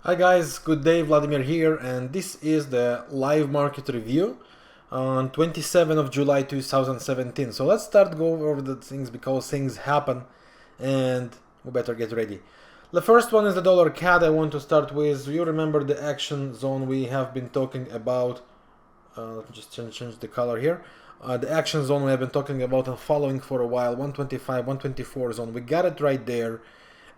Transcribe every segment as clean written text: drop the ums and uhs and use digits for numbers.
Hi guys, good day, Vladimir here, and this is the live market review on 27th of July 2017. So let's start go over the things because things happen and we better get ready. The first one is the dollar CAD. I want to start with, you remember the action zone we have been talking about. Let me just change the color here. The action zone we have been talking about and following for a while, 125, 124 zone. We got it right there,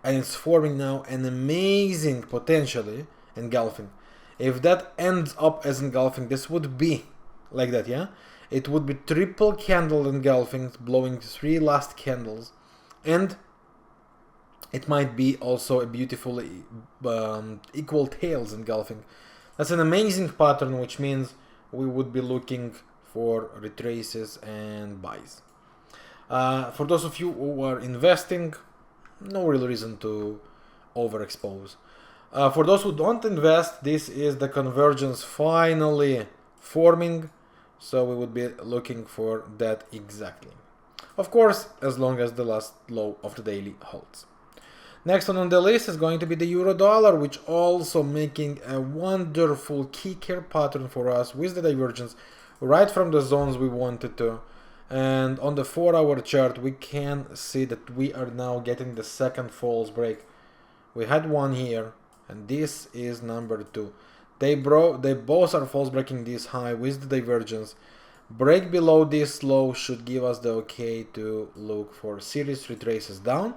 and it's forming now an amazing potentially engulfing. If that ends up as engulfing, this would be like that, yeah? It would be triple candle engulfing, blowing 3 last candles, and it might be also a beautiful equal tails engulfing. That's an amazing pattern, which means we would be looking for retraces and buys. For those of you who are investing, no real reason to overexpose. For those who don't invest, this is the convergence finally forming, so we would be looking for that exactly. Of course, as long as the last low of the daily holds. Next one on the list is going to be the euro dollar, which also making a wonderful kicker pattern for us with the divergence right from the zones we wanted to. And on the 4-hour chart, we can see that we are now getting the second false break. We had one here, and this is number 2. They both are false breaking this high with the divergence. Break below this low should give us the okay to look for serious retraces down.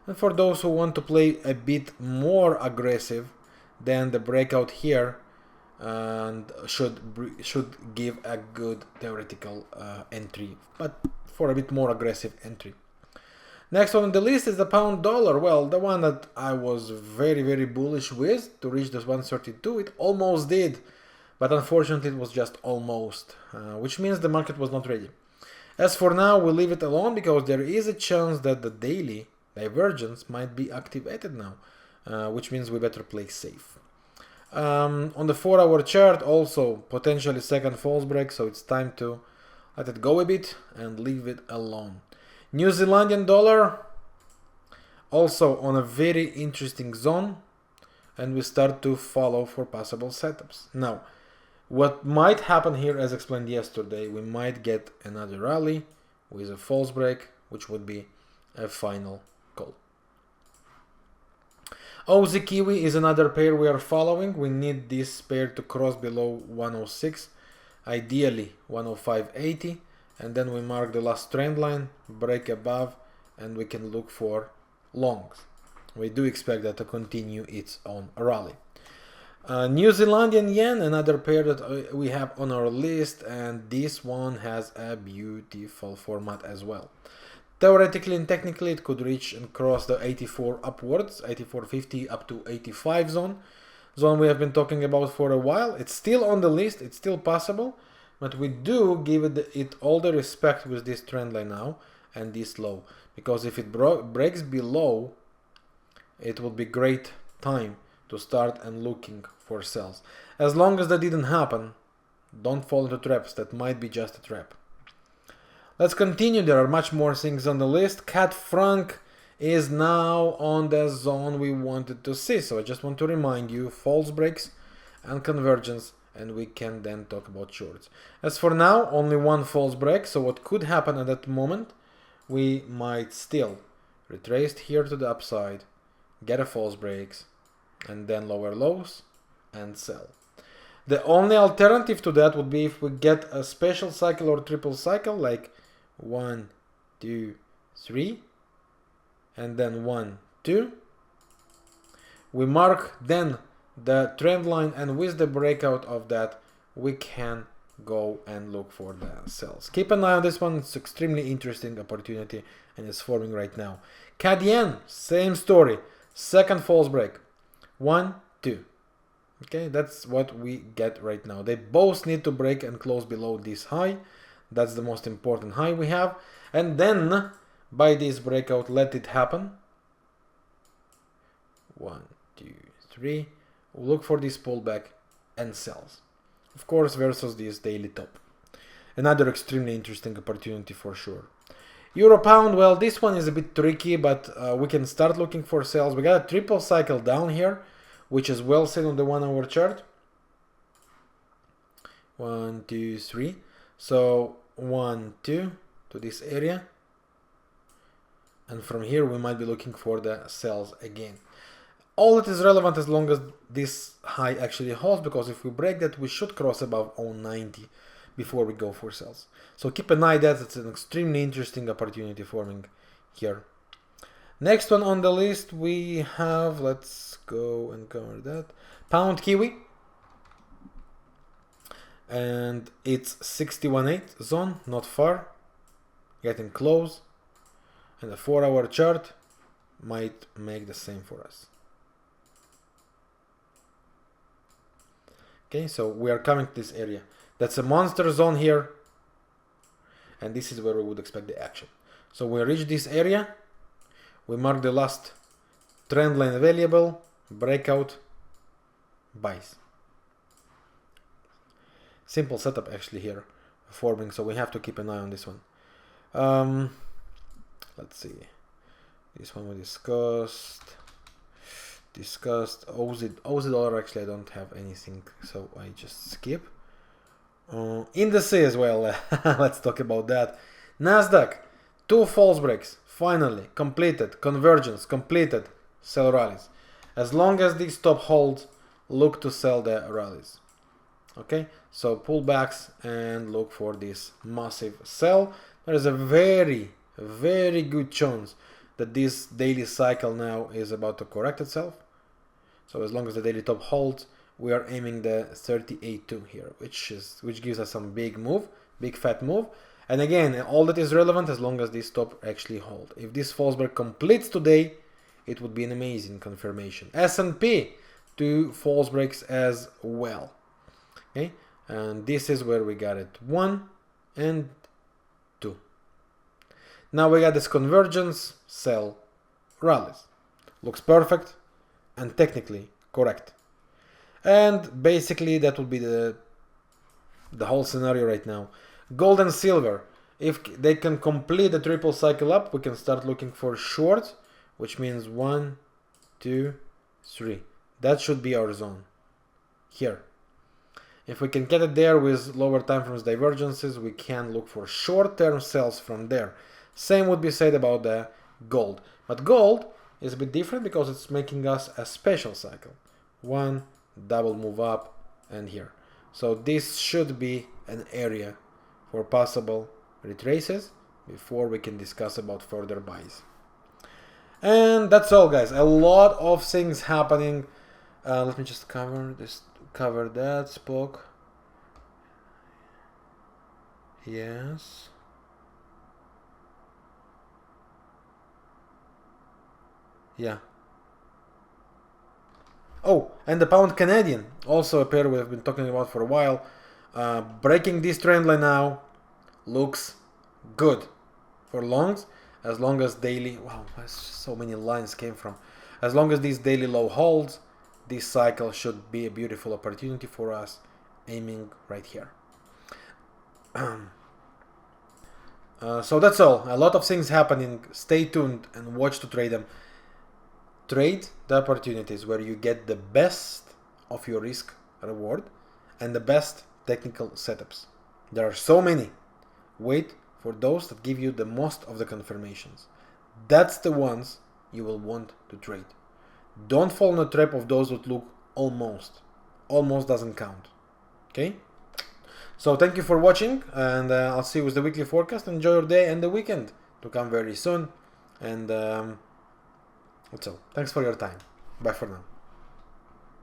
And for those who want to play a bit more aggressive, then the breakout here and should give a good theoretical entry, but for a bit more aggressive entry. Next one on the list is the pound dollar. Well, the one that I was very bullish with to reach this 132. It almost did, but unfortunately it was just almost, which means the market was not ready. As for now, we'll leave it alone because there is a chance that the daily divergence might be activated now, which means we better play safe. On the 4-hour chart, also potentially second false break, so it's time to let it go a bit and leave it alone. New Zealandian dollar, also on a very interesting zone, and we start to follow for possible setups. Now, what might happen here, as explained yesterday, we might get another rally with a false break, which would be a final call. Aussie Kiwi is another pair we are following. We need this pair to cross below 106, ideally 105.80, and then we mark the last trend line, break above, and we can look for longs. We do expect that to continue its own rally. New Zealandian yen, another pair that we have on our list, and this one has a beautiful format as well. Theoretically and technically, it could reach and cross the 84 upwards, 84.50 up to 85 zone we have been talking about for a while. It's still on the list, it's still possible, but we do give it all the respect with this trend line now and this low, because if it breaks below, it will be great time to start and looking for sells. As long as that didn't happen, don't fall into traps. That might be just a trap. Let's continue. There are much more things on the list. Cat franc is now on the zone we wanted to see. So I just want to remind you, false breaks and convergence, and we can then talk about shorts. As for now, only one false break. So what could happen at that moment? We might still retrace here to the upside, get a false breaks, and then lower lows and sell. The only alternative to that would be if we get a special cycle or triple cycle, like 1, 2, 3, and then 1, 2. We mark then the trend line, and with the breakout of that, we can go and look for the sells. Keep an eye on this one. It's extremely interesting opportunity, and it's forming right now. CAD yen, same story. Second false break. 1, 2. Okay, that's what we get right now. They both need to break and close below this high. That's the most important high we have. And then, by this breakout, let it happen. 1, 2, 3. Look for this pullback and sells. Of course, versus this daily top. Another extremely interesting opportunity for sure. Euro pound, well, this one is a bit tricky, but we can start looking for sells. We got a triple cycle down here which is well seen on the 1 hour chart. 1, 2, 3. So 1, 2 to this area, and from here we might be looking for the sells again. All that is relevant as long as this high actually holds, because if we break that, we should cross above 0.90 before we go for sells. So keep an eye that it's an extremely interesting opportunity forming here. Next one on the list we have, let's go and cover that, pound Kiwi, and it's 61.8 zone, not far, getting close, and the 4 hour chart might make the same for us. Okay, so we are coming to this area. That's a monster zone here, and this is where we would expect the action. So we reach this area, we mark the last trend line available, breakout, buys. Simple setup actually here forming, so we have to keep an eye on this one. Let's see, this one we discussed Aussie dollar. Actually I don't have anything, so I just skip. Indices, well, let's talk about that. Nasdaq, 2 false breaks, finally completed, convergence completed, sell rallies. As long as these top holds, look to sell the rallies. Okay, so pullbacks and look for this massive sell. There is a very good chance that this daily cycle now is about to correct itself. So as long as the daily top holds, we are aiming the 38.2 here, which gives us some big fat move. And again, all that is relevant as long as this top actually hold. If this false break completes today, it would be an amazing confirmation. S&P, 2 false breaks as well. Okay, and this is where we got it, 1 and 2. Now we got this convergence, sell, rallies. Looks perfect and technically correct. And basically that would be the whole scenario right now. Gold and silver, if they can complete the triple cycle up, we can start looking for short, which means 1, 2, 3. That should be our zone here. If we can get it there with lower time frames divergences, we can look for short-term sells from there. Same would be said about the gold. But gold is a bit different because it's making us a special cycle. 1, double move up, and here. So this should be an area for possible retraces before we can discuss about further buys. And that's all, guys. A lot of things happening. Let me just cover that spoke. Yes. Yeah. Oh, and the pound Canadian, also a pair we have been talking about for a while. Breaking this trend line now looks good for longs, as long as daily, wow, so many lines came from. As long as this daily low holds, this cycle should be a beautiful opportunity for us, aiming right here. So that's all. A lot of things happening. Stay tuned and watch to trade them. Trade the opportunities where you get the best of your risk reward and the best technical setups. There are so many. Wait for those that give you the most of the confirmations. That's the ones you will want to trade. Don't fall in the trap of those that look almost. Almost doesn't count. Okay? So thank you for watching, and I'll see you with the weekly forecast. Enjoy your day and the weekend to come very soon. And that's all. Thanks for your time. Bye for now.